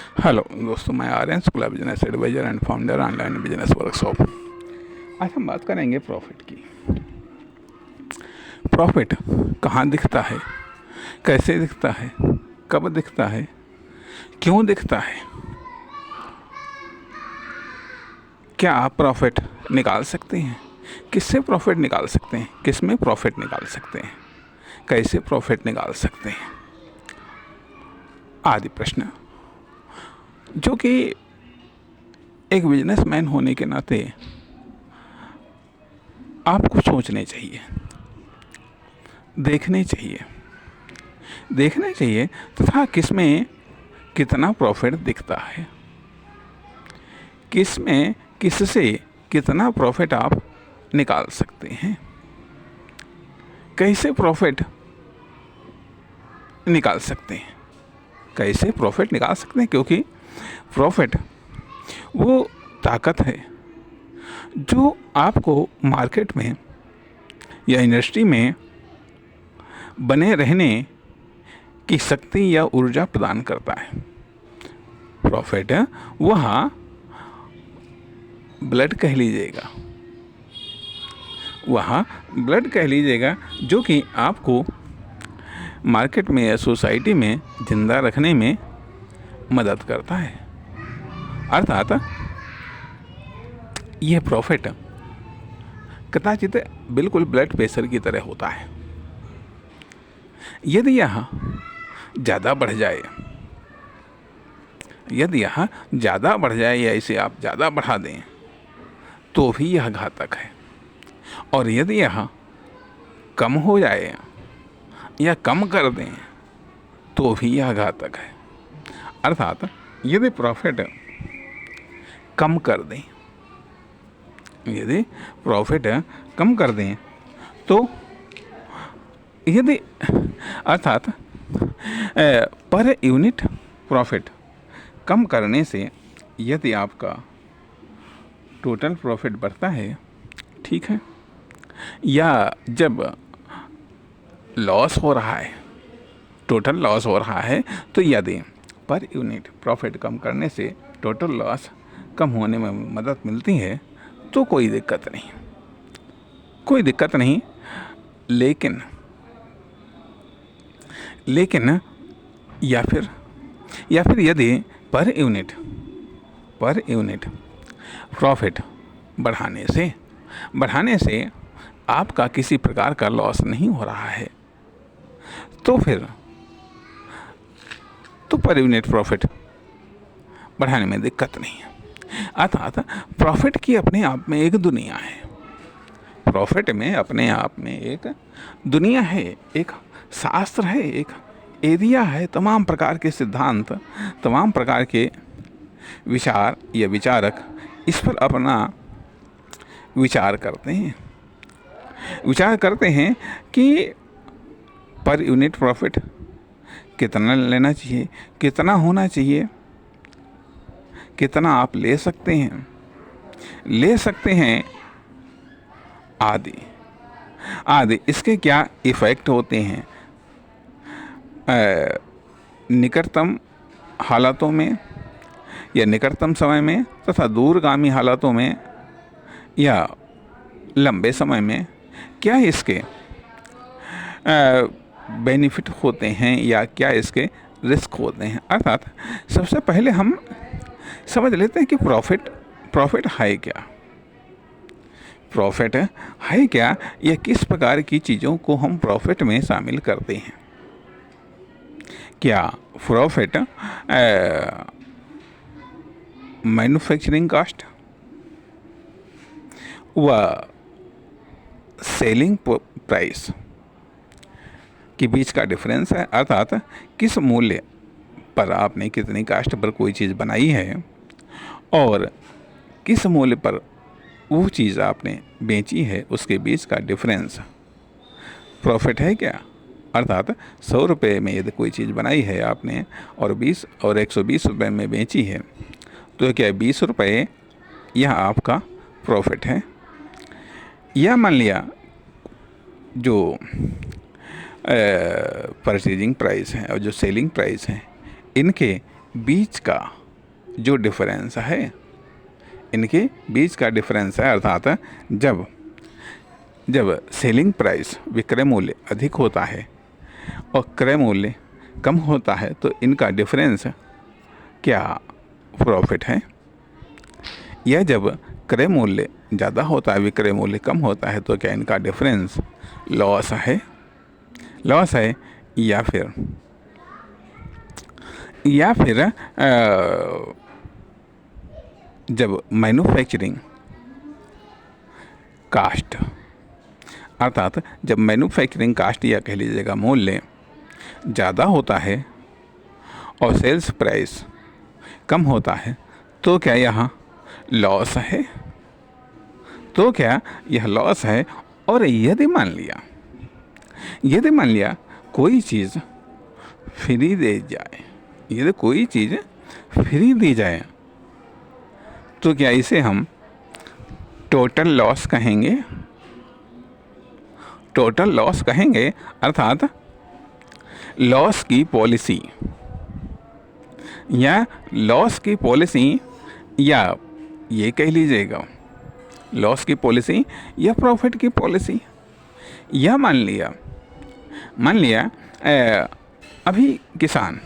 Hello दोस्तों, मैं Aryan Shukla, business advisor and founder online business workshop. आज हम बात करेंगे प्रॉफिट की। प्रॉफिट कहाँ दिखता है, कैसे दिखता है, कब दिखता है, क्यों दिखता है, क्या आप प्रॉफिट निकाल सकते हैं, किससे प्रॉफिट निकाल सकते हैं, किस में प्रॉफिट निकाल सकते हैं, कैसे प्रॉफिट निकाल सकते हैं आदि प्रश्न जो कि एक बिजनेसमैन होने के नाते आपको सोचने चाहिए, देखने चाहिए तथा किसमें कितना प्रॉफिट दिखता है, किसमें किससे कितना प्रॉफिट आप निकाल सकते हैं, कैसे प्रॉफिट निकाल सकते हैं, क्योंकि प्रॉफिट वो ताकत है जो आपको मार्केट में या इंडस्ट्री में बने रहने की शक्ति या ऊर्जा प्रदान करता है। प्रॉफिट वहाँ ब्लड कह लीजिएगा, जो कि आपको मार्केट में या सोसाइटी में जिंदा रखने में मदद करता है। अर्थात यह प्रॉफिट कदाचित बिल्कुल ब्लड प्रेशर की तरह होता है। यदि यह ज़्यादा बढ़ जाए या इसे आप ज़्यादा बढ़ा दें तो भी यह घातक है, और यदि यह कम हो जाए या कम कर दें तो भी यह घातक है। अर्थात यदि प्रॉफिट कम कर दें तो यदि अर्थात पर यूनिट प्रॉफिट कम करने से यदि आपका टोटल प्रॉफिट बढ़ता है, ठीक है, या जब टोटल लॉस हो रहा है तो यदि पर यूनिट प्रॉफिट कम करने से टोटल लॉस कम होने में मदद मिलती है तो कोई दिक्कत नहीं। लेकिन या फिर यदि पर यूनिट प्रॉफिट बढ़ाने से आपका किसी प्रकार का लॉस नहीं हो रहा है तो फिर पर यूनिट प्रॉफिट बढ़ाने में दिक्कत नहीं है। अर्थात प्रॉफिट की अपने आप में एक दुनिया है, एक शास्त्र है, एक एरिया है। तमाम प्रकार के सिद्धांत, तमाम प्रकार के विचार या विचारक इस पर अपना विचार करते हैं कि पर यूनिट प्रॉफिट कितना लेना चाहिए, कितना होना चाहिए, कितना आप ले सकते हैं आदि इसके क्या इफ़ेक्ट होते हैं निकटतम हालातों में या निकटतम समय में तथा दूरगामी हालातों में या लंबे समय में, क्या इसके बेनिफिट होते हैं या क्या इसके रिस्क होते हैं। अर्थात सबसे पहले हम समझ लेते हैं कि प्रॉफिट है क्या, या किस प्रकार की चीज़ों को हम प्रॉफिट में शामिल करते हैं। क्या प्रॉफिट मैन्युफैक्चरिंग कॉस्ट व सेलिंग प्राइस के बीच का डिफरेंस है। अर्थात किस मूल्य पर आपने कितनी कास्ट पर कोई चीज़ बनाई है और किस मूल्य पर वो चीज़ आपने बेची है, उसके बीच का डिफरेंस प्रॉफिट है क्या। अर्थात 100 रुपये में यदि कोई चीज़ बनाई है आपने और 120 रुपये में बेची है तो क्या 20 रुपये यह आपका प्रॉफिट है। या मान लिया जो परचेजिंग प्राइस है और जो सेलिंग प्राइस है, इनके बीच का जो डिफरेंस है, इनके बीच का डिफरेंस है, अर्थात जब सेलिंग प्राइस विक्रय मूल्य अधिक होता है और क्रय मूल्य कम होता है तो इनका डिफरेंस क्या प्रॉफिट है, या जब क्रय मूल्य ज़्यादा होता है विक्रय मूल्य कम होता है तो क्या इनका डिफरेंस लॉस है, या फिर जब मैन्युफैक्चरिंग कास्ट, अर्थात जब मैन्युफैक्चरिंग कास्ट या कह लीजिएगा मूल्य ज़्यादा होता है और सेल्स प्राइस कम होता है तो क्या यहाँ लॉस है, तो क्या यह लॉस है। और यदि मान लिया कोई चीज़ फ्री दे जाए, यदि कोई चीज़ फ्री दी जाए तो क्या इसे हम टोटल लॉस कहेंगे, अर्थात लॉस की पॉलिसी या ये कह लीजिएगा लॉस की पॉलिसी या प्रॉफिट की पॉलिसी। या मान लिया अभी किसान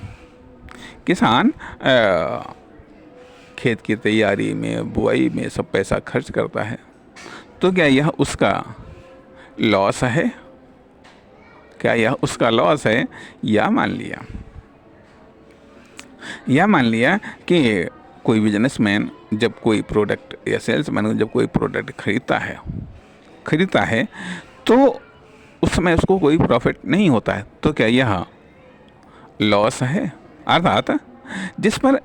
खेत की तैयारी में, बुआई में सब पैसा खर्च करता है तो क्या यह उसका लॉस है, या मान लिया कि कोई बिजनेसमैन जब कोई प्रोडक्ट या सेल्समैन जब कोई प्रोडक्ट खरीदता है तो उस समय उसको कोई प्रॉफिट नहीं होता है तो क्या यह लॉस है, अर्थात जिस पर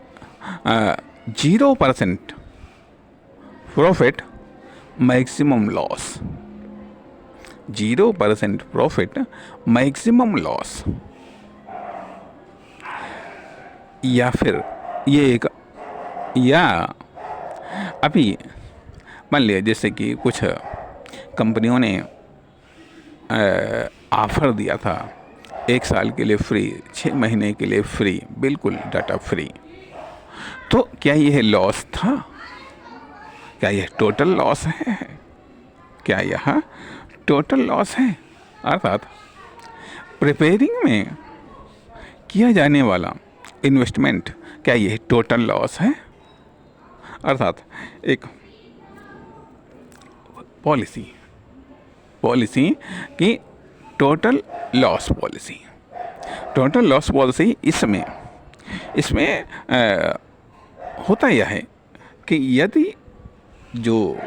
0% profit maximum loss, 0% profit maximum loss. या फिर अभी मान लिया जैसे कि कुछ कंपनियों ने ऑफर दिया था 1 साल के लिए फ्री, 6 महीने के लिए फ्री, बिल्कुल डाटा फ्री, तो क्या यह लॉस था, क्या यह टोटल लॉस है, अर्थात प्रिपेयरिंग में किया जाने वाला इन्वेस्टमेंट क्या यह टोटल लॉस है, अर्थात एक पॉलिसी की टोटल लॉस पॉलिसी। इसमें होता यह है कि यदि जो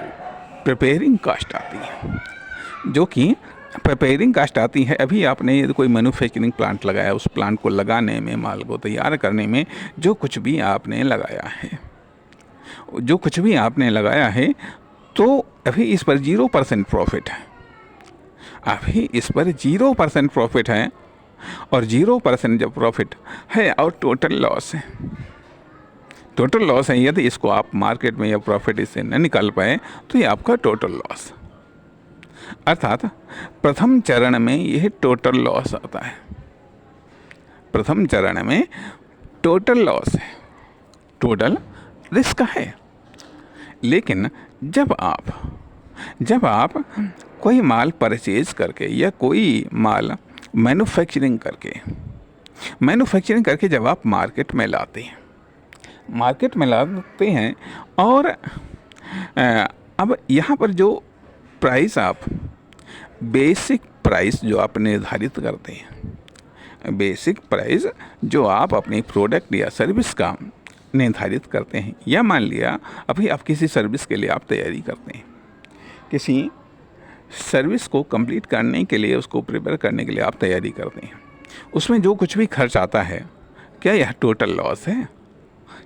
प्रिपेयरिंग कास्ट आती है, अभी आपने यदि कोई मैन्युफैक्चरिंग प्लांट लगाया, उस प्लांट को लगाने में, माल को तैयार करने में जो कुछ भी आपने लगाया है तो अभी इस पर 0% प्रॉफिट है, और 0% जब प्रॉफिट है और टोटल लॉस है, यदि इसको आप मार्केट में या प्रॉफिट इससे न निकाल पाए तो ये आपका टोटल लॉस, अर्थात प्रथम चरण में यह टोटल लॉस आता है। प्रथम चरण में टोटल लॉस है, टोटल रिस्क है। लेकिन जब आप कोई माल परचेज करके या कोई माल मैन्युफैक्चरिंग करके जब आप मार्केट में लाते हैं और अब यहाँ पर जो प्राइस आप बेसिक प्राइस जो आप निर्धारित करते हैं, बेसिक प्राइस जो आप अपने प्रोडक्ट या सर्विस का निर्धारित करते हैं, या मान लिया अभी आप किसी सर्विस के लिए आप तैयारी करते हैं, किसी सर्विस को कंप्लीट करने के लिए, उसको प्रिपेयर करने के लिए आप तैयारी करते हैं, उसमें जो कुछ भी खर्च आता है क्या यह टोटल लॉस है।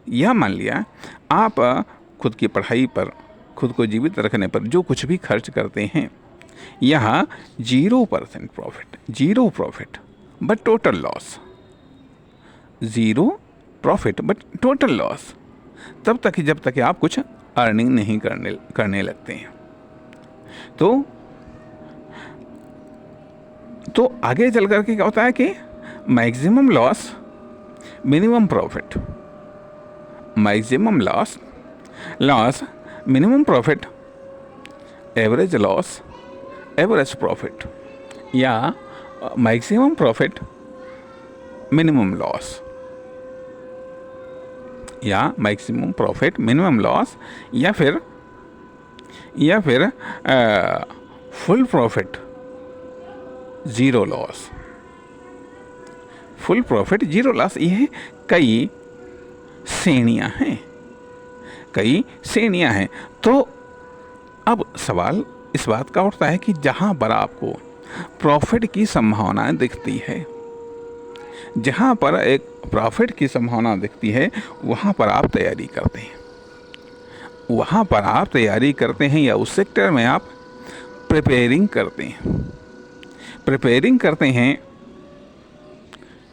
यह मान लिया आप खुद की पढ़ाई पर, खुद को जीवित रखने पर जो कुछ भी खर्च करते हैं, यहाँ 0% profit but total loss, 0 profit but total loss, तब तक जब तक आप कुछ अर्निंग नहीं करने लगते हैं। तो आगे चल करके क्या होता है कि maximum loss minimum profit, maximum loss, loss, minimum profit, average loss, average profit, या मैक्सिमम प्रॉफिट, मिनिमम लॉस, या मैक्सिमम प्रॉफिट मिनिमम लॉस, या फिर full profit zero loss, full profit zero loss. ये कई श्रेणियाँ हैं, कई श्रेणियाँ हैं। तो अब सवाल इस बात का उठता है कि जहाँ पर आपको प्रॉफिट की संभावना दिखती है, जहाँ पर एक प्रॉफिट की संभावना दिखती है, वहाँ पर आप तैयारी करते हैं, वहाँ पर आप तैयारी करते हैं, या उस सेक्टर में आप प्रिपेयरिंग करते हैं, प्रिपेयरिंग करते हैं,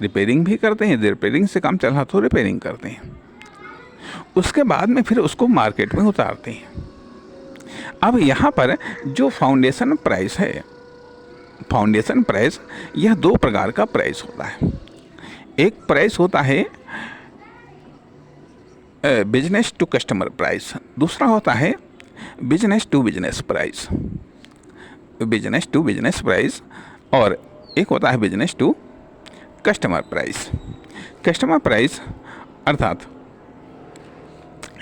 रिपेयरिंग भी करते हैं, रिपेयरिंग से काम चल रहा तो रिपेयरिंग करते हैं, उसके बाद में फिर उसको मार्केट में उतारते हैं। अब यहाँ पर जो फाउंडेशन प्राइस है, फाउंडेशन प्राइस, यह दो प्रकार का प्राइस होता है। एक प्राइस होता है बिजनेस टू कस्टमर प्राइस, दूसरा होता है business to business price, business to business price, और एक होता है business to customer price. Customer price अर्थात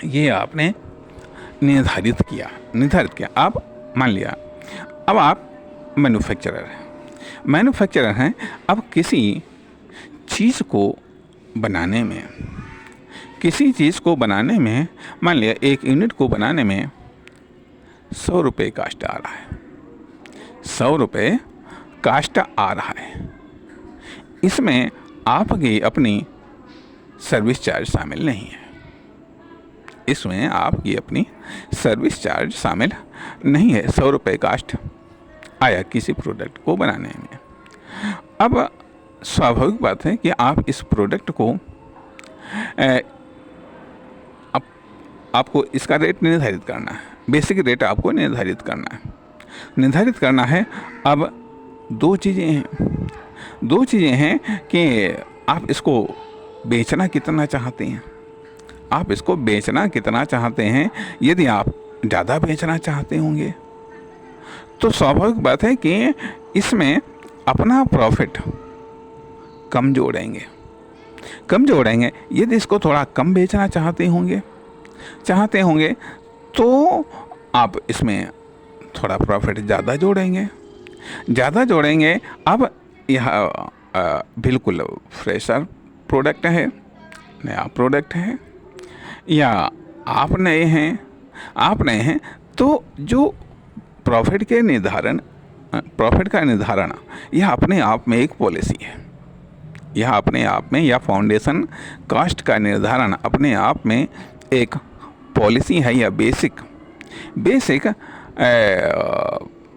ये आपने निर्धारित किया। आप मान लिया, अब आप मैन्युफैक्चरर हैं, अब किसी चीज़ को बनाने में, मान लिया एक यूनिट को बनाने में 100 रुपये कास्ट आ रहा है, 100 रुपये कास्ट आ रहा है। इसमें आपकी अपनी सर्विस चार्ज शामिल नहीं है, इसमें आपकी अपनी सर्विस चार्ज शामिल नहीं है। 100 रुपये कास्ट आया किसी प्रोडक्ट को बनाने में। अब स्वाभाविक बात है कि आप इस प्रोडक्ट को आपको इसका रेट निर्धारित करना है, बेसिक रेट आपको निर्धारित करना है। अब दो चीज़ें हैं कि आप इसको बेचना कितना चाहते हैं। यदि आप ज़्यादा बेचना चाहते होंगे तो स्वाभाविक बात है कि इसमें अपना प्रॉफिट कम जोड़ेंगे। यदि इसको थोड़ा कम बेचना चाहते होंगे तो आप इसमें थोड़ा प्रॉफिट ज़्यादा जोड़ेंगे। अब यह बिल्कुल फ्रेशर प्रोडक्ट है, नया प्रोडक्ट है, या आप नए हैं, तो जो प्रॉफिट का निर्धारण यह अपने आप में एक पॉलिसी है। या फाउंडेशन कॉस्ट का निर्धारण अपने आप में एक पॉलिसी है, या बेसिक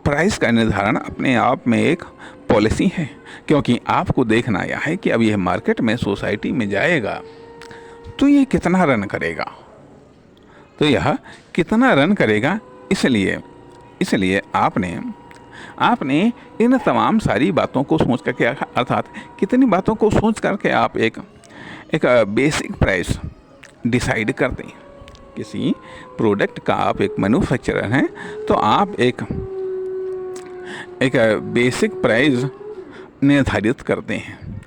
प्राइस का निर्धारण अपने आप में एक पॉलिसी है। क्योंकि आपको देखना यह है कि अब यह मार्केट में, सोसाइटी में जाएगा तो ये कितना रन करेगा, इसलिए आपने इन तमाम सारी बातों को सोच करके, अर्थात कितनी बातों को सोच करके आप एक बेसिक प्राइस डिसाइड करते हैं। किसी प्रोडक्ट का आप एक मैन्युफैक्चरर हैं तो आप एक बेसिक प्राइस निर्धारित करते हैं।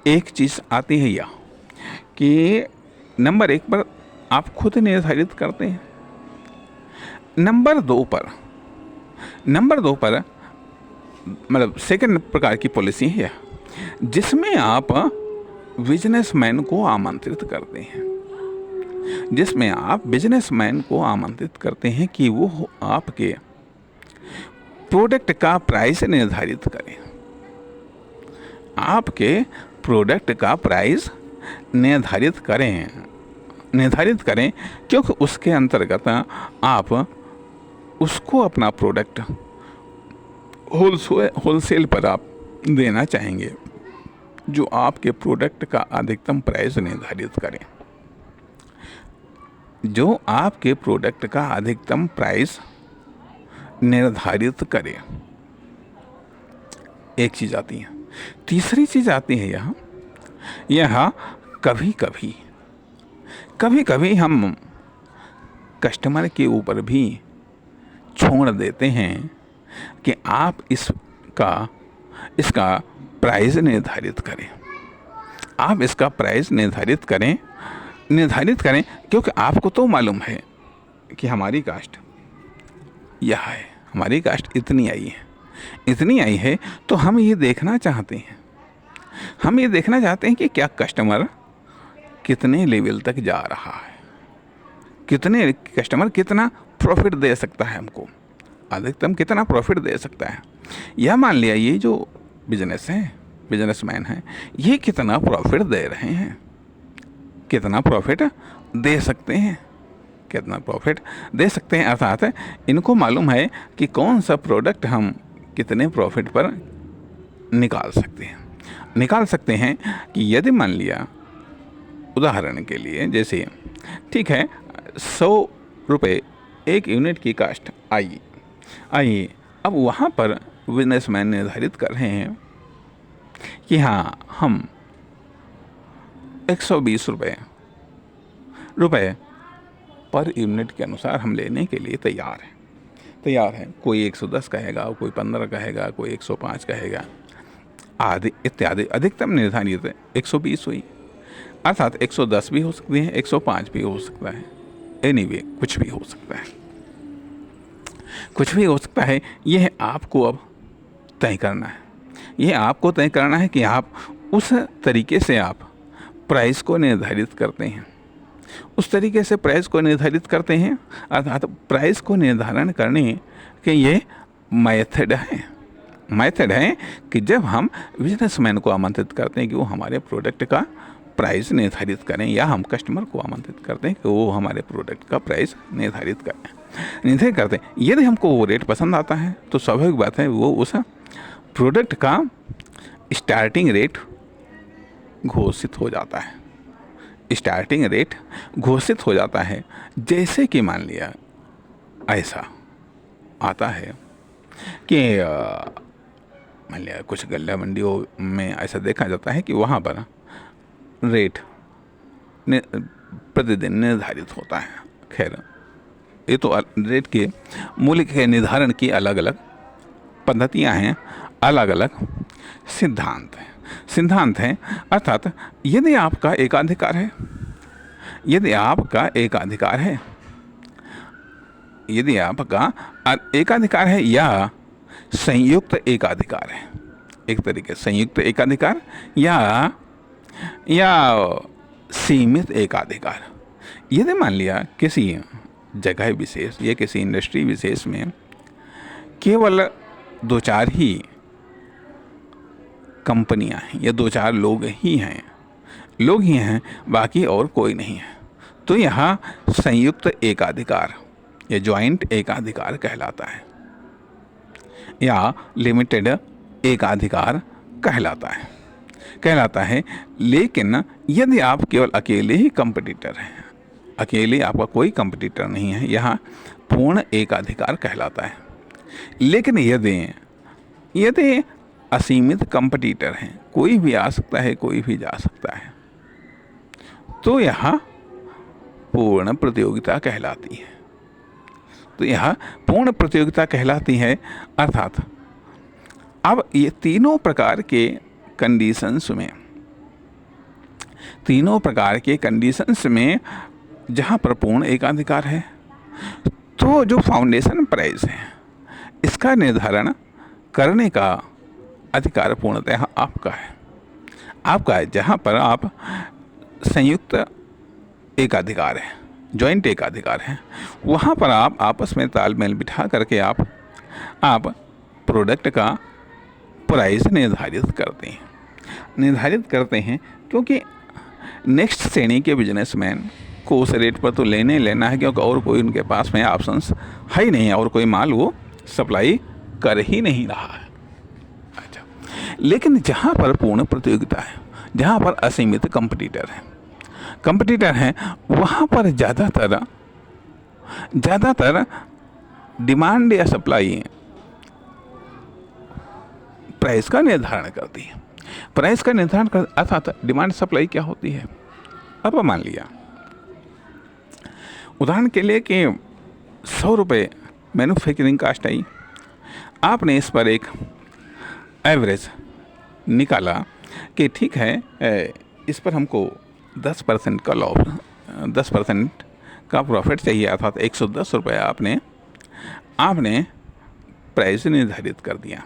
एक चीज़ आती है यह कि नंबर 1 पर आप खुद निर्धारित करते हैं। नंबर दो पर मतलब सेकंड प्रकार की पॉलिसी है जिसमें आप बिजनेसमैन को आमंत्रित करते हैं कि वो आपके प्रोडक्ट का प्राइस निर्धारित करें, क्योंकि उसके अंतर्गत आप उसको अपना प्रोडक्ट होलसेल पर आप देना चाहेंगे, जो आपके प्रोडक्ट का अधिकतम प्राइस निर्धारित करे। एक चीज़ आती है। तीसरी चीज़ आती है यह कभी कभी हम कस्टमर के ऊपर भी छोड़ देते हैं कि आप इसका प्राइस निर्धारित करें, आप इसका प्राइस निर्धारित करें क्योंकि आपको तो मालूम है कि हमारी कास्ट यह है, हमारी कास्ट इतनी आई है, तो हम ये देखना चाहते हैं कि क्या कस्टमर कितने लेवल तक जा रहा है, कस्टमर कितना प्रॉफिट दे सकता है, हमको अधिकतम कितना प्रॉफिट दे सकता है। या मान लिया ये जो बिजनेसमैन हैं, ये कितना प्रॉफिट दे रहे हैं, कितना प्रॉफिट दे सकते हैं, अर्थात इनको मालूम है कि कौन सा प्रोडक्ट हम कितने प्रॉफिट पर निकाल सकते हैं कि यदि मान लिया उदाहरण के लिए, जैसे ठीक है 100 रुपये एक यूनिट की कास्ट आई, अब वहाँ पर बिजनेसमैन निर्धारित कर रहे हैं कि हाँ हम 120 रुपये पर यूनिट के अनुसार हम लेने के लिए तैयार है। कोई 110 कहेगा, कोई 15 कहेगा, कोई 105 कहेगा, आदि इत्यादि। अधिकतम निर्धारित 120 हुई, अर्थात 110 भी हो सकती है, 105 भी हो सकता है, एनीवे कुछ भी हो सकता है। यह आपको अब तय करना है कि आप उस तरीके से आप प्राइस को निर्धारित करते हैं, अर्थात प्राइस को निर्धारण करने के ये मेथड है कि जब हम बिजनेसमैन को आमंत्रित करते हैं कि वो हमारे प्रोडक्ट का प्राइस निर्धारित करें, या हम कस्टमर को आमंत्रित करते हैं कि वो हमारे प्रोडक्ट का प्राइस निर्धारित करते हैं। यदि हमको वो रेट पसंद आता है तो स्वाभाविक बात है वो उस प्रोडक्ट का स्टार्टिंग रेट घोषित हो जाता है। जैसे कि मान लिया ऐसा आता है कि मान लिया कुछ गल्ला मंडियों में ऐसा देखा जाता है कि वहाँ पर रेट प्रतिदिन निर्धारित होता है। खैर, ये तो रेट के मूल्य के निर्धारण की अलग अलग पद्धतियाँ हैं, अलग अलग सिद्धांत हैं। अर्थात यदि आपका एकाधिकार है, या संयुक्त एकाधिकार है, एक तरीके संयुक्त एकाधिकार या सीमित एकाधिकार। यदि मान लिया किसी जगह विशेष या किसी इंडस्ट्री विशेष में केवल 2-4 ही कंपनियां हैं या 2-4 लोग ही हैं, बाकी और कोई नहीं है, तो यहाँ संयुक्त एकाधिकार या जॉइंट एकाधिकार कहलाता है, या लिमिटेड एकाधिकार कहलाता है। लेकिन यदि आप केवल अकेले ही कंपटीटर हैं, अकेले आपका कोई कंपटीटर नहीं है, यहाँ पूर्ण एकाधिकार कहलाता है। लेकिन यदि असीमित कंपटीटर हैं, कोई भी आ सकता है, कोई भी जा सकता है, तो यहाँ पूर्ण प्रतियोगिता कहलाती है। अर्थात अब ये तीनों प्रकार के कंडीशंस में जहाँ पर पूर्ण एकाधिकार है, तो जो फाउंडेशन प्राइस है इसका निर्धारण करने का अधिकार पूर्णतः आपका है। जहाँ पर आप संयुक्त एकाधिकार है, जॉइंट एकाधिकार है, वहाँ पर आप आपस में तालमेल बिठा करके आप प्रोडक्ट का प्राइस निर्धारित करते हैं, क्योंकि नेक्स्ट श्रेणी के बिजनेसमैन को उस रेट पर तो लेना है, क्योंकि और कोई उनके पास में ऑप्शंस है ही नहीं, और कोई माल वो सप्लाई कर ही नहीं रहा है। अच्छा, लेकिन जहाँ पर पूर्ण प्रतियोगिता है, जहाँ पर असीमित कंपटीटर हैं, वहाँ पर ज़्यादातर डिमांड या सप्लाई प्राइस का निर्धारण करती है। अर्थात डिमांड सप्लाई क्या होती है? अब मान लिया उदाहरण के लिए कि 100 रुपये मैन्युफैक्चरिंग कास्ट आई, आपने इस पर एक एवरेज निकाला कि ठीक है इस पर हमको 10% का लॉस, 10% का प्रॉफिट चाहिए, अर्थात 110 रुपये आपने प्राइस निर्धारित कर दिया।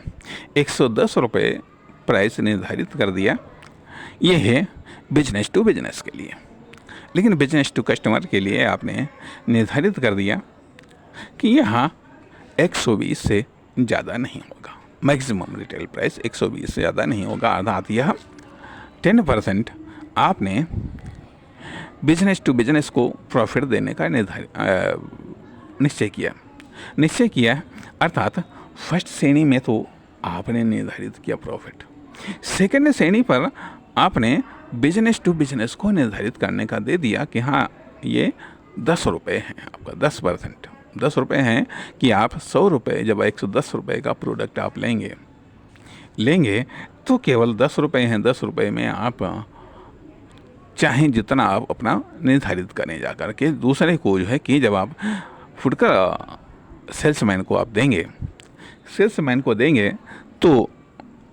110 रुपये प्राइस निर्धारित कर दिया। ये है बिजनेस टू बिजनेस के लिए। लेकिन बिजनेस टू कस्टमर के लिए आपने निर्धारित कर दिया कि यहाँ 120 से ज़्यादा नहीं होगा, मैक्सिमम रिटेल प्राइस 120 से ज़्यादा नहीं होगा, अर्थात यह 10% आपने बिजनेस टू बिजनेस को प्रॉफिट देने का निश्चय किया। अर्थात फर्स्ट श्रेणी में तो आपने निर्धारित किया प्रॉफिट, सेकंड श्रेणी पर आपने बिजनेस टू बिजनेस को निर्धारित करने का दे दिया कि हाँ ये 10 रुपये हैं, आपका 10% 10 रुपये हैं कि आप 100 रुपये, जब 110 रुपये का प्रोडक्ट आप लेंगे तो केवल 10 रुपये हैं। 10 रुपये में आप चाहें जितना आप अपना निर्धारित करें जा कर के। दूसरे को जो है कि जब आप फुटकर सेल्समैन को देंगे तो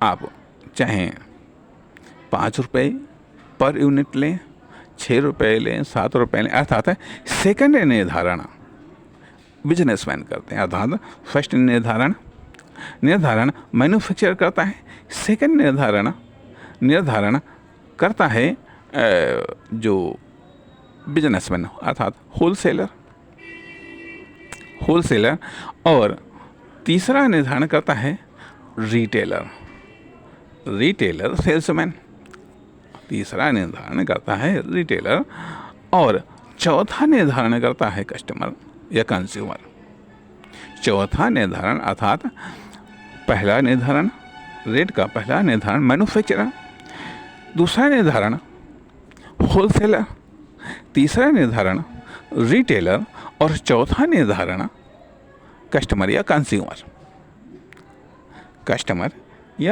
आप चाहें 5 रुपये पर यूनिट लें, 6 रुपये लें, 7 रुपये लें, अर्थात सेकंड निर्धारण बिजनेसमैन करते हैं। अर्थात फर्स्ट निर्धारण मैन्युफैक्चरर करता है, सेकंड निर्धारण करता है जो बिजनेसमैन अर्थात होलसेलर, और तीसरा निर्धारण करता है रिटेलर सेल्समैन। तीसरा निर्धारण करता है रिटेलर, और चौथा निर्धारण करता है कस्टमर या कंज्यूमर। चौथा निर्धारण अर्थात पहला निर्धारण रेट का, पहला निर्धारण मैन्युफैक्चरर, दूसरा निर्धारण होलसेलर, तीसरा निर्धारण रिटेलर, और चौथा निर्धारण कस्टमर या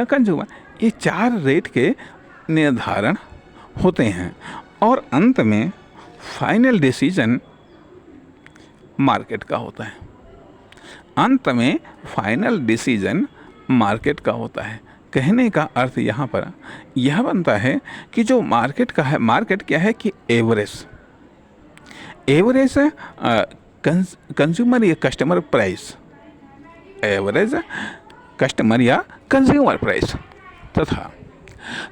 कंज्यूमर। ये 4 रेट के निर्धारण होते हैं, और अंत में फाइनल डिसीजन मार्केट का होता है। कहने का अर्थ यहाँ पर यह बनता है कि जो मार्केट का है, मार्केट क्या है कि एवरेज कंज्यूमर या कस्टमर प्राइस, एवरेज कस्टमर या कंज्यूमर प्राइस,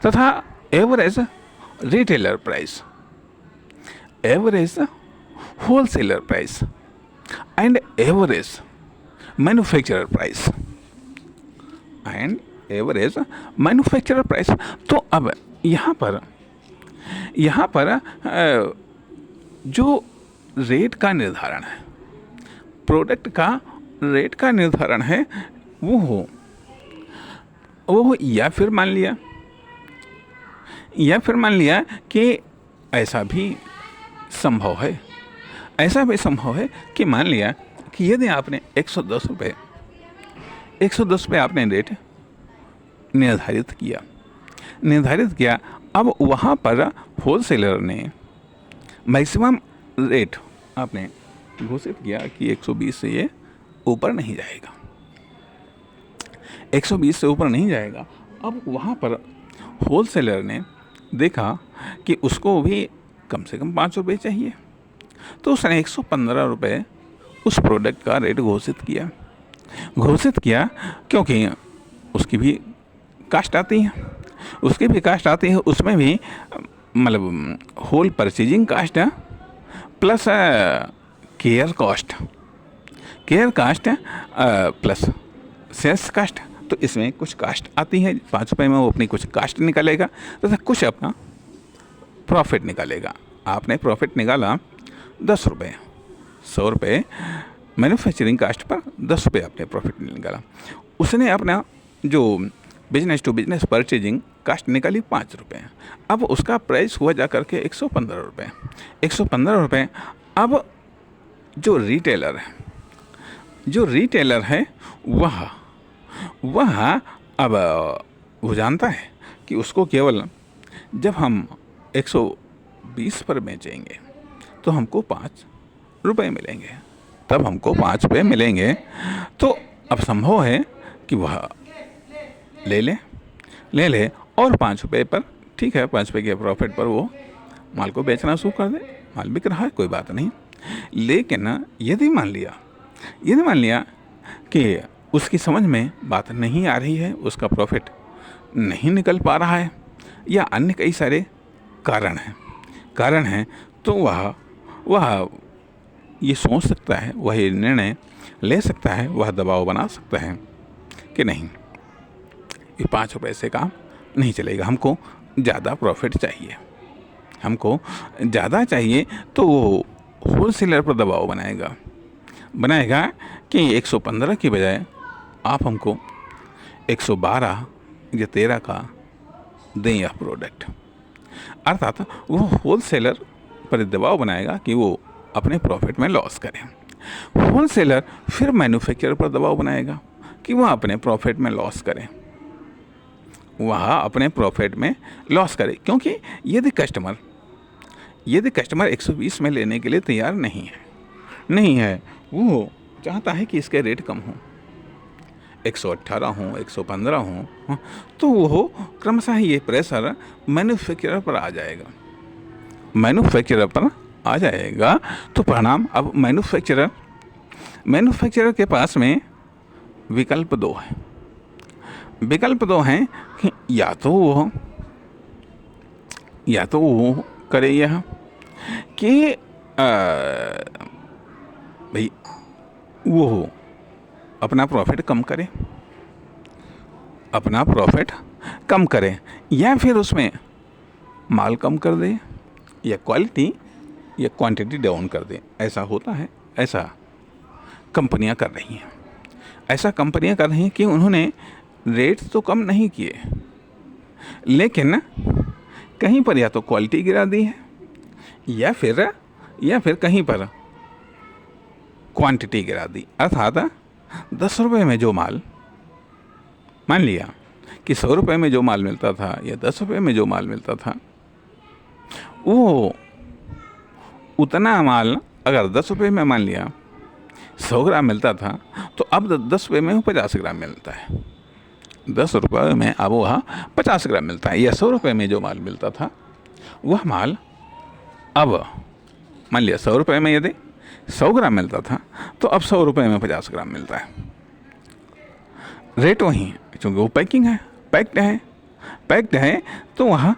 तथा average retailer price, average wholesaler price, and average manufacturer price. तो अब यहाँ पर जो रेट का निर्धारण है, प्रोडक्ट का रेट का निर्धारण है, वो या फिर मान लिया कि ऐसा भी संभव है कि मान लिया कि यदि आपने 110 रुपये आपने रेट निर्धारित किया, अब वहाँ पर होलसेलर ने मैक्सिमम रेट आपने घोषित किया कि 120 से ये ऊपर नहीं जाएगा, 120 से ऊपर नहीं जाएगा। अब वहाँ पर होलसेलर ने देखा कि उसको भी कम से कम 5 रुपये चाहिए, तो उसने 115 रुपये उस प्रोडक्ट का रेट घोषित किया, क्योंकि उसकी भी कास्ट आती है, उसमें भी मतलब whole purchasing cost plus care cost plus sales cost, तो इसमें कुछ कास्ट आती है। 5 रुपये में वो अपनी कुछ कास्ट निकालेगा तथा कुछ अपना प्रॉफिट निकालेगा। आपने प्रॉफिट निकाला 10 रुपये, 100 रुपये मैन्युफैक्चरिंग कास्ट पर 10 रुपये आपने प्रॉफिट निकाला। उसने अपना जो business to business purchasing cost निकाली 5 रुपये। अब उसका प्राइस हुआ जा करके 115 रुपये। अब जो रिटेलर है वह अब वो जानता है कि उसको केवल जब हम 120 पर बेचेंगे तो हमको 5 रुपए मिलेंगे, तब हमको 5 रुपये मिलेंगे। तो अब संभव है कि वह ले ले और 5 रुपये पर, ठीक है, 5 रुपये के प्रॉफिट पर वो माल को बेचना शुरू कर दे। माल बिक रहा है, कोई बात नहीं। लेकिन यदि मान लिया कि उसकी समझ में बात नहीं आ रही है, उसका प्रॉफिट नहीं निकल पा रहा है, या अन्य कई सारे कारण हैं, तो वह ये सोच सकता है, वह ये निर्णय ले सकता है, वह दबाव बना सकता है कि नहीं, ये 5 रुपये से काम नहीं चलेगा, हमको ज़्यादा प्रॉफिट चाहिए, हमको ज़्यादा चाहिए। तो वो होलसेलर पर दबाव बनाएगा कि 115 की बजाय आप हमको 112 या 13 का दें यह प्रोडक्ट। अर्थात वो होलसेलर पर दबाव बनाएगा कि वो अपने प्रॉफिट में लॉस करें। होलसेलर फिर मैन्युफैक्चरर पर दबाव बनाएगा कि वह अपने प्रॉफिट में लॉस करे, क्योंकि यदि कस्टमर 120 में लेने के लिए तैयार नहीं है, वो चाहता है कि इसके रेट कम हो, 118 हो, 115 हो, तो वो क्रमशः ये प्रेशर मैन्युफैक्चरर पर आ जाएगा। तो परिणाम, अब मैन्युफैक्चरर के पास में विकल्प दो हैं कि या तो वो करे यह कि भाई वो अपना प्रॉफिट कम करे, या फिर उसमें माल कम कर दे, या क्वालिटी या क्वांटिटी डाउन कर दे। ऐसा होता है, ऐसा कंपनियां कर रही हैं कि उन्होंने रेट तो कम नहीं किए, लेकिन कहीं पर या तो क्वालिटी गिरा दी है, या फिर कहीं पर क्वांटिटी गिरा दी। अर्थात 10 रुपये में जो माल, मान लिया कि 100 रुपये में जो माल मिलता था या 10 रुपये में जो माल मिलता था, वो उतना माल अगर 10 रुपये में मान लिया 100 ग्राम मिलता था, तो अब 10 रुपये में 50 ग्राम मिलता है। 10 रुपये में अब वह 50 ग्राम मिलता है, या 100 रुपये में जो माल मिलता था वह माल अब मान लिया 100 रुपये में यदि 100 ग्राम मिलता था, तो अब 100 रुपये में 50 ग्राम मिलता है। रेट वही है, क्योंकि वो पैक्ड है, तो वह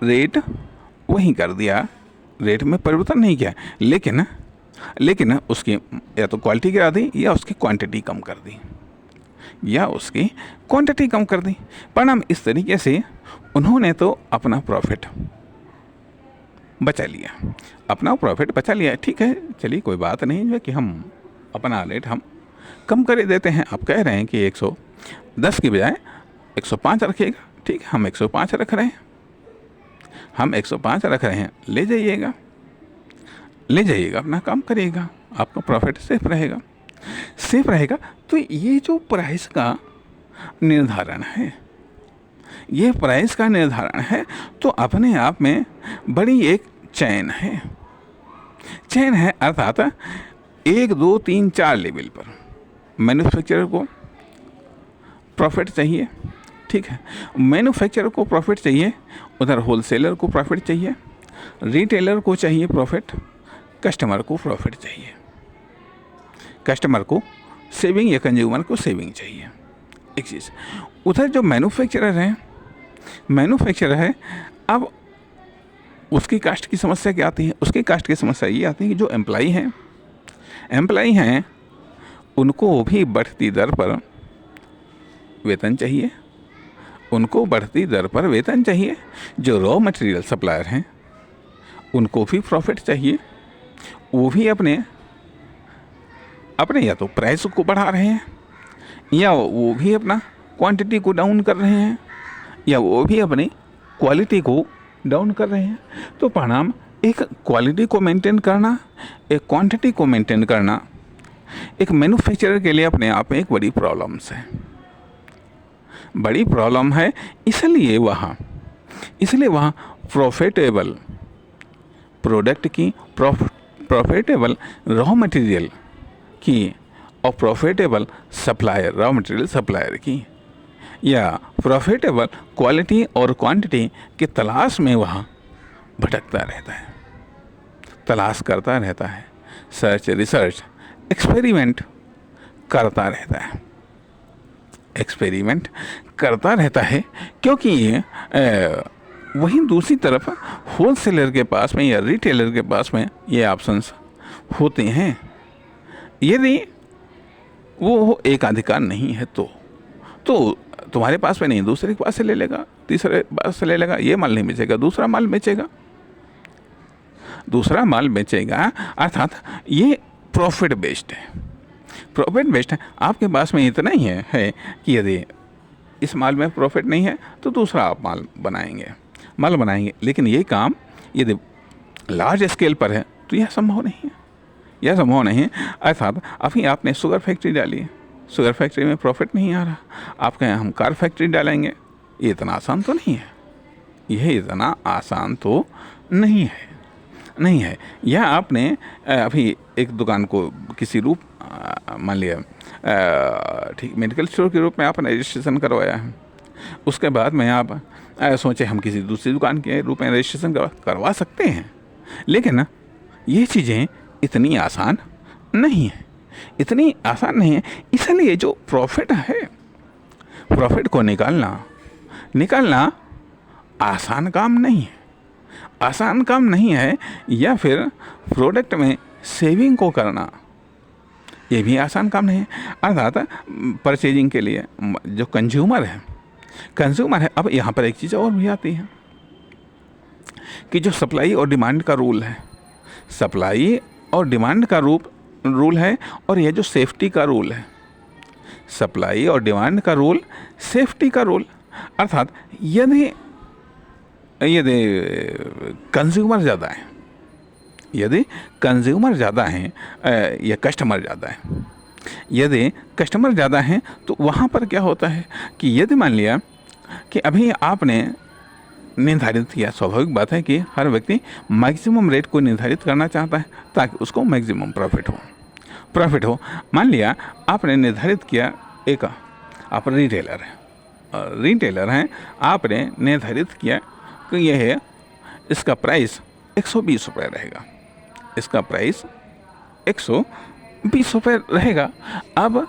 रेट वही कर दिया, रेट में परिवर्तन नहीं किया, लेकिन उसकी या तो क्वालिटी गिरा दी या उसकी क्वांटिटी कम कर दी। परिणाम इस तरीके से उन्होंने तो अपना प्रॉफिट बचा लिया, ठीक है, चलिए कोई बात नहीं है कि हम अपना रेट हम कम कर देते हैं। आप कह रहे हैं कि 110 की बजाय 105 रखिएगा, ठीक है, हम 105 रख रहे हैं, ले जाइएगा, अपना काम करिएगा, आपका प्रॉफिट सेफ रहेगा। तो ये जो प्राइस का निर्धारण है, तो अपने आप में बड़ी एक चैन है। अर्थात 1, 2, 3, 4 लेवल पर मैन्युफैक्चरर को प्रॉफिट चाहिए, ठीक है, मैन्युफैक्चरर को प्रॉफिट चाहिए, उधर होलसेलर को प्रॉफिट चाहिए, रिटेलर को चाहिए प्रॉफिट, कस्टमर को प्रॉफिट चाहिए, कस्टमर को सेविंग या कंज्यूमर को सेविंग चाहिए। एक चीज़, उधर जो मैन्युफैक्चरर है, अब उसकी कास्ट की समस्या क्या आती है? उसकी कास्ट की समस्या ये आती है कि जो एम्प्लॉई हैं उनको भी बढ़ती दर पर वेतन चाहिए, जो रॉ मटेरियल सप्लायर हैं उनको भी प्रॉफिट चाहिए, वो भी अपने या तो प्राइस को बढ़ा रहे हैं, या वो भी अपना क्वांटिटी को डाउन कर रहे हैं, या वो भी अपनी क्वालिटी को डाउन कर रहे हैं। तो परिणाम, एक क्वालिटी को मेंटेन करना, एक क्वांटिटी को मेंटेन करना एक मैन्युफैक्चरर के लिए अपने आप में एक बड़ी प्रॉब्लम है। इसलिए वहाँ प्रॉफिटेबल प्रोडक्ट की, प्रॉफिटेबल रॉ मटेरियल की और profitable supplier, raw material supplier की, या प्रॉफिटेबल क्वालिटी और क्वांटिटी की तलाश में वह भटकता रहता है, तलाश करता रहता है, सर्च रिसर्च एक्सपेरिमेंट करता रहता है, एक्सपेरिमेंट करता रहता है, क्योंकि वहीं दूसरी तरफ होलसेलर के पास में या रिटेलर के पास में ये ऑप्शंस होते हैं। यदि वो एकाधिकार नहीं है तो तुम्हारे पास में नहीं, दूसरे के पास से ले लेगा, तीसरे पास से ले लेगा, ये माल नहीं बेचेगा, दूसरा माल बेचेगा, दूसरा माल बेचेगा। अर्थात ये प्रॉफिट बेस्ड है, प्रॉफिट बेस्ड है। आपके पास में इतना ही है कि यदि इस माल में प्रॉफिट नहीं है तो दूसरा आप माल बनाएंगे। लेकिन ये काम यदि लार्ज स्केल पर है तो यह संभव नहीं है, यह संभव नहीं है। अर्थात अभी आपने शुगर फैक्ट्री डाली है, शुगर फैक्ट्री में प्रॉफिट नहीं आ रहा, आप कहें हम कार फैक्ट्री डालेंगे, ये इतना आसान तो नहीं है, यह इतना आसान तो नहीं है। यह आपने अभी एक दुकान को किसी रूप मान लिया ठीक मेडिकल स्टोर के रूप में आपने रजिस्ट्रेशन करवाया है, उसके बाद में आप सोचे हम किसी दूसरी दुकान के रूप में रजिस्ट्रेशन करवा सकते हैं, लेकिन ये चीज़ें इतनी आसान नहीं है, इतनी आसान नहीं है। इसलिए जो प्रॉफिट है, प्रॉफिट को निकालना आसान काम नहीं है, आसान काम नहीं है। या फिर प्रोडक्ट में सेविंग को करना, ये भी आसान काम नहीं है। अर्थात परचेजिंग के लिए जो कंज्यूमर है, अब यहाँ पर एक चीज़ और भी आती है कि जो सप्लाई और डिमांड का रूल है, सप्लाई और डिमांड का रूल है, और ये जो सेफ्टी का रूल है, सप्लाई और डिमांड का रूल, सेफ्टी का रूल। अर्थात यदि कंज्यूमर ज़्यादा है, यदि कंज्यूमर ज़्यादा हैं या कस्टमर ज़्यादा है, यदि कस्टमर ज़्यादा हैं तो वहाँ पर क्या होता है कि यदि मान लिया कि अभी आपने निर्धारित किया, स्वाभाविक बात है कि हर व्यक्ति मैक्सिमम रेट को निर्धारित करना चाहता है ताकि उसको मैक्सिमम प्रॉफिट हो। मान लिया आपने निर्धारित किया, एक आप रिटेलर हैं, आपने निर्धारित किया कि यह है, इसका प्राइस 120 रुपये रहेगा, इसका प्राइस 120 रुपये रहेगा। अब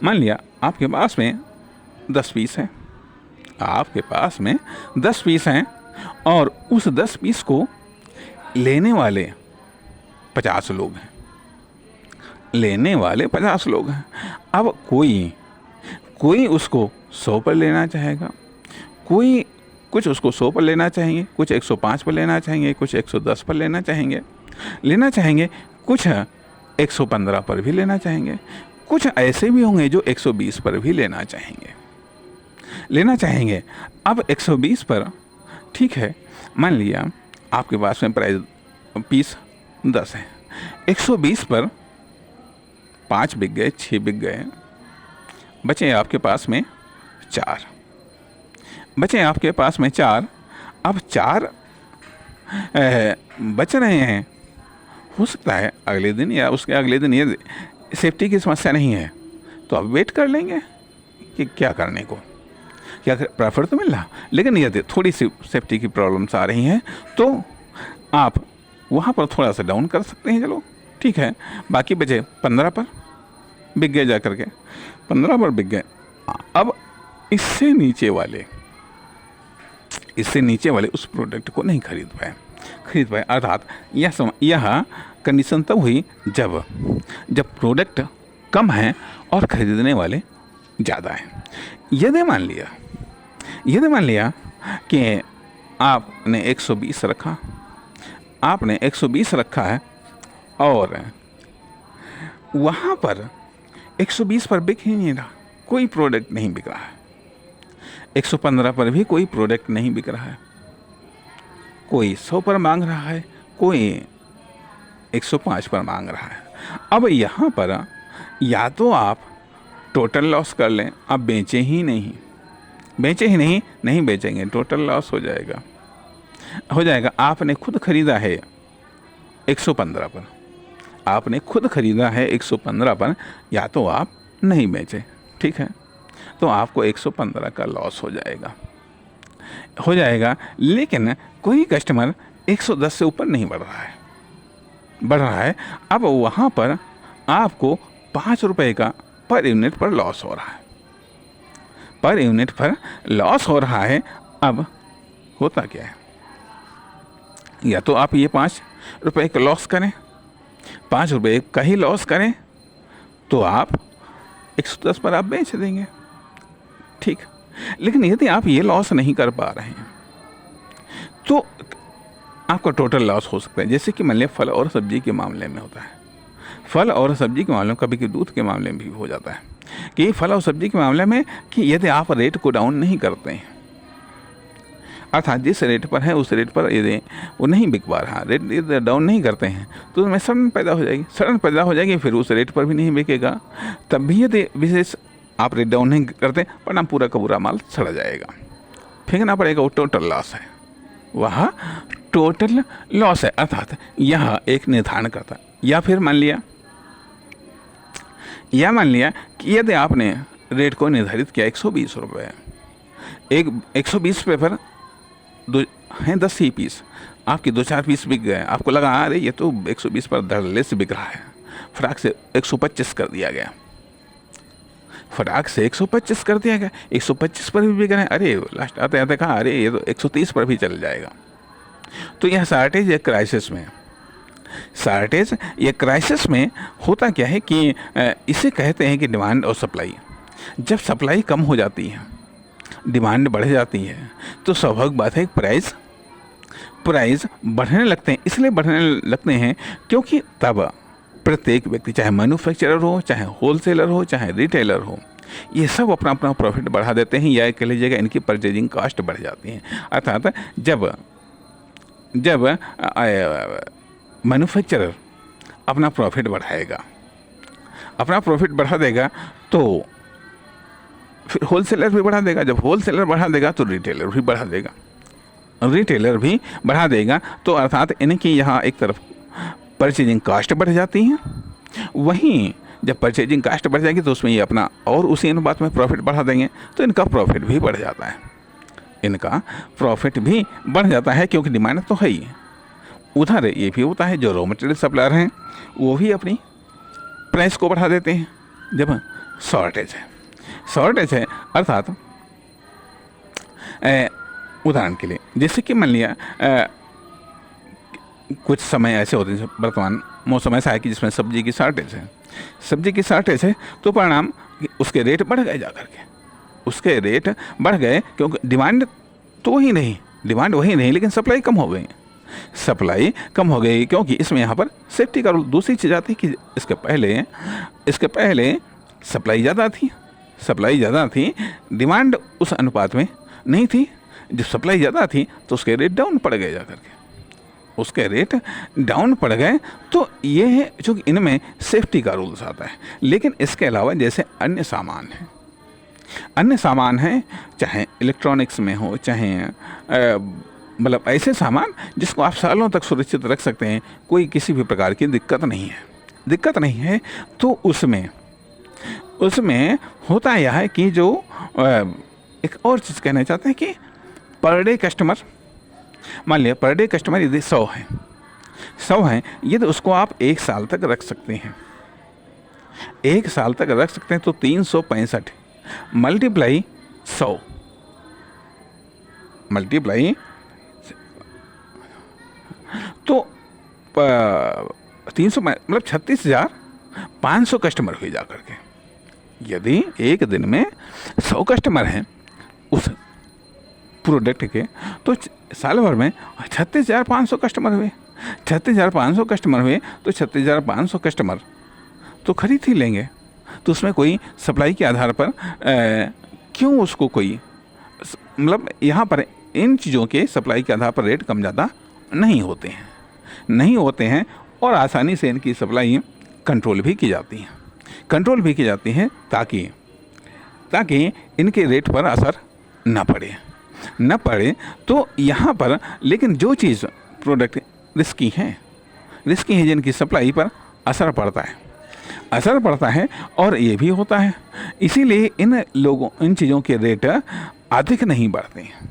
मान लिया आपके पास में 10 पीस हैं, आपके पास में 10 पीस हैं, और उस 10 पीस को लेने वाले 50 लोग हैं, लेने वाले 50 लोग हैं। अब कोई उसको 100 पर लेना चाहेगा, कोई कुछ उसको 100 पर लेना चाहेंगे, कुछ 105 पर लेना चाहेंगे, कुछ 110 पर लेना चाहेंगे, कुछ 115 पर भी लेना चाहेंगे, कुछ ऐसे भी होंगे जो 120 पर भी लेना चाहेंगे। अब 120 पर ठीक है, मान लिया आपके पास में प्राइस पीस 10 है, 120 पर 5 बिक गए, 6 बिक गए, बचे आपके पास में 4, अब 4 बच रहे हैं। हो सकता है अगले दिन या उसके अगले दिन ये सेफ्टी की समस्या नहीं है तो आप वेट कर लेंगे कि क्या करने को, क्या प्रॉफिट तो मिल रहा, लेकिन यदि थोड़ी सी सेफ्टी की प्रॉब्लम्स आ रही हैं तो आप वहाँ पर थोड़ा सा डाउन कर सकते हैं, चलो ठीक है, बाकी बचे 15 पर बिक गए, जा करके 15 पर बिक गए। अब इससे नीचे वाले उस प्रोडक्ट को नहीं खरीद पाए। अर्थात यह कंडीशन तब हुई जब प्रोडक्ट कम है और खरीदने वाले ज़्यादा हैं। यदि मान लिया कि आपने 120 रखा है और वहाँ पर 120 पर बिक ही नहीं रहा, कोई प्रोडक्ट नहीं बिक रहा है, 115 पर भी कोई प्रोडक्ट नहीं बिक रहा है, कोई 100 पर मांग रहा है, कोई 105 पर मांग रहा है। अब यहाँ पर या तो आप टोटल लॉस कर लें, आप बेचें ही नहीं, नहीं बेचेंगे, टोटल लॉस हो जाएगा। आपने खुद खरीदा है 115 पर, आपने खुद खरीदा है 115 पर, या तो आप नहीं बेचे, ठीक है, तो आपको 115 का लॉस हो जाएगा। लेकिन कोई कस्टमर 110 से ऊपर नहीं बढ़ रहा है, अब वहाँ पर आपको 5 रुपये का पर यूनिट पर लॉस हो रहा है, पर यूनिट पर लॉस हो रहा है। अब होता क्या है, या तो आप ये 5 रुपये का लॉस करें, 5 रुपये का ही लॉस करें, तो आप 110 पर आप बेच देंगे, ठीक। लेकिन यदि आप ये लॉस नहीं कर पा रहे हैं तो आपका टोटल लॉस हो सकता है। जैसे कि मान लिया फल और सब्जी के मामले में होता है, फल और सब्जी के मामले में, कभी कभी दूध के मामले में भी हो जाता है कि फल और सब्जी के मामले में कि यदि आप रेट को डाउन नहीं करते हैं, अर्थात जिस रेट पर है उस रेट पर यदि वो नहीं बिक पा रहा, रेट यदि डाउन नहीं करते हैं, तो उसमें सड़न पैदा हो जाएगी, फिर उस रेट पर भी नहीं बिकेगा। तब भी यदि विशेष आप रेट डाउन नहीं करते, परिणाम पूरा का पूरा माल सड़ जाएगा, फेंकना पड़ेगा, वो टोटल लॉस है, वह टोटल लॉस है। अर्थात यह एक निर्धारण करता है। या फिर मान लिया कि यदि आपने रेट को निर्धारित किया 120 रुपये, 120 रुपये पर हैं 10 ही पीस, आपके 2-4 पीस बिक गए, आपको लगा अरे ये तो 120 पर धड़ल्ले से बिक रहा है, फटाक से 125 कर दिया गया, 125 पर भी बिक रहे हैं, अरे लास्ट आते आते कहा अरे ये तो 130 पर भी चल जाएगा। तो यह शार्टेज या क्राइसिस में होता क्या है कि इसे कहते हैं कि डिमांड और सप्लाई। जब सप्लाई कम हो जाती है, डिमांड बढ़ जाती है, तो स्वाभाविक बात है प्राइस बढ़ने लगते हैं। इसलिए बढ़ने लगते हैं क्योंकि तब प्रत्येक व्यक्ति, चाहे मैन्युफैक्चरर हो, चाहे होलसेलर हो, चाहे रिटेलर हो, ये सब अपना अपना प्रॉफिट बढ़ा देते हैं, या कह लीजिएगा इनकी परचेजिंग कॉस्ट बढ़ जाती है। अर्थात जब मैन्युफैक्चरर अपना प्रॉफिट बढ़ा देगा तो फिर होलसेलर भी बढ़ा देगा, जब होलसेलर बढ़ा देगा तो रिटेलर भी बढ़ा देगा, तो अर्थात इनकी यहाँ एक तरफ परचेजिंग कॉस्ट बढ़ जाती है, वहीं जब परचेजिंग कॉस्ट बढ़ जाएगी तो उसमें ये अपना और उसी अनुपात में प्रॉफिट बढ़ा देंगे, तो इनका प्रॉफिट भी बढ़ जाता है, क्योंकि डिमांड तो है ही। उधर ये भी होता है, जो रॉ मटेरियल सप्लायर हैं वो भी अपनी प्राइस को बढ़ा देते हैं जब शॉर्टेज है। अर्थात उदाहरण के लिए, जैसे कि मान लिया कुछ समय ऐसे होते हैं, वर्तमान मौसम ऐसा है कि जिसमें सब्जी की शॉर्टेज है, तो परिणाम उसके रेट बढ़ गए, क्योंकि डिमांड वही नहीं, लेकिन सप्लाई कम हो गई, क्योंकि इसमें यहाँ पर सेफ्टी का रूल। दूसरी चीज़ आती है कि इसके पहले सप्लाई ज़्यादा थी, डिमांड उस अनुपात में नहीं थी। जब सप्लाई ज़्यादा थी तो उसके रेट डाउन पड़ गए, तो ये है चूँकि इनमें सेफ्टी का रूल्स आता है। लेकिन इसके अलावा जैसे अन्य सामान हैं, चाहे इलेक्ट्रॉनिक्स में हो, चाहे मतलब ऐसे सामान जिसको आप सालों तक सुरक्षित रख सकते हैं, कोई किसी भी प्रकार की दिक्कत नहीं है, तो उसमें होता यह है कि जो एक और चीज़ कहना चाहते हैं कि पर डे कस्टमर, मान लिया पर डे कस्टमर यदि 100 हैं, यदि उसको आप 1 साल तक रख सकते हैं, तो 365 मल्टीप्लाई 100 तो 300 मतलब 36,500 कस्टमर हुए जा करके। यदि एक दिन में 100 कस्टमर हैं उस प्रोडक्ट के, तो साल भर में 36,500 कस्टमर हुए, तो 36,500 कस्टमर तो खरीद ही लेंगे। तो उसमें कोई सप्लाई के आधार पर क्यों उसको कोई, मतलब यहाँ पर इन चीज़ों के सप्लाई के आधार पर रेट कम ज़्यादा नहीं होते हैं, और आसानी से इनकी सप्लाई कंट्रोल भी की जाती है, ताकि इनके रेट पर असर न पड़े। तो यहाँ पर लेकिन जो चीज़ प्रोडक्ट रिस्की है, रिस्की है जिनकी सप्लाई पर असर पड़ता है और ये भी होता है। इसीलिए इन चीज़ों के रेट अधिक नहीं बढ़ते हैं।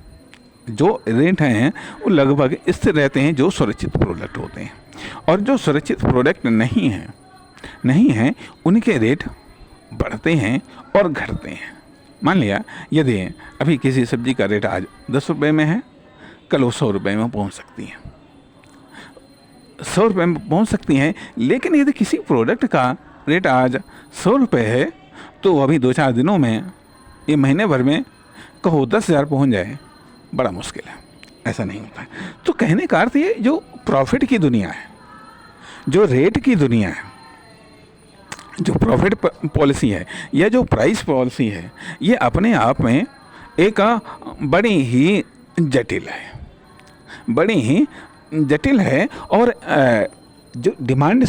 जो रेट हैं वो लगभग स्थिर रहते हैं जो सुरक्षित प्रोडक्ट होते हैं, और जो सुरक्षित प्रोडक्ट नहीं हैं उनके रेट बढ़ते हैं और घटते हैं। मान लिया यदि अभी किसी सब्जी का रेट आज 10 रुपये में है, कल वो 100 रुपये में पहुंच सकती है, 100 रुपये में पहुंच सकती हैं। लेकिन यदि किसी प्रोडक्ट का रेट आज 100 रुपये है तो अभी 2-4 दिनों में, ये महीने भर में कहो 10,000 पहुँच जाए, बड़ा मुश्किल है। ऐसा नहीं होता है। तो कहने का अर्थ ये, जो प्रॉफिट की दुनिया है, जो रेट की दुनिया है, जो प्रॉफिट पॉलिसी है या जो प्राइस पॉलिसी है, ये अपने आप में एक बड़ी ही जटिल है। और जो डिमांड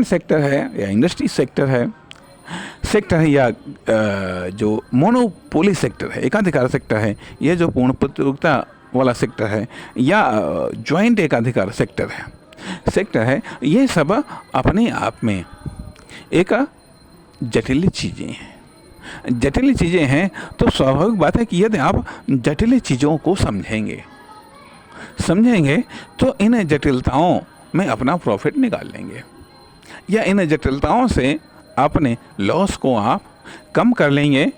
सेक्टर है या इंडस्ट्री सेक्टर है या जो मोनोपोली सेक्टर है, एकाधिकार सेक्टर है, ये जो पूर्ण प्रतियोगिता वाला सेक्टर है, या ज्वाइंट एकाधिकार सेक्टर है, ये सब अपने आप में एक जटिल चीज़ें हैं। तो स्वाभाविक बात है कि यदि आप जटिल चीज़ों को समझेंगे तो इन जटिलताओं में अपना प्रॉफिट निकाल लेंगे, या इन जटिलताओं से अपने लॉस को आप कम कर लेंगे।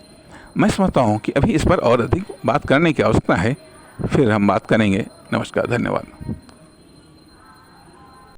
मैं समझता हूँ कि अभी इस पर और अधिक बात करने की आवश्यकता है, फिर हम बात करेंगे। नमस्कार, धन्यवाद।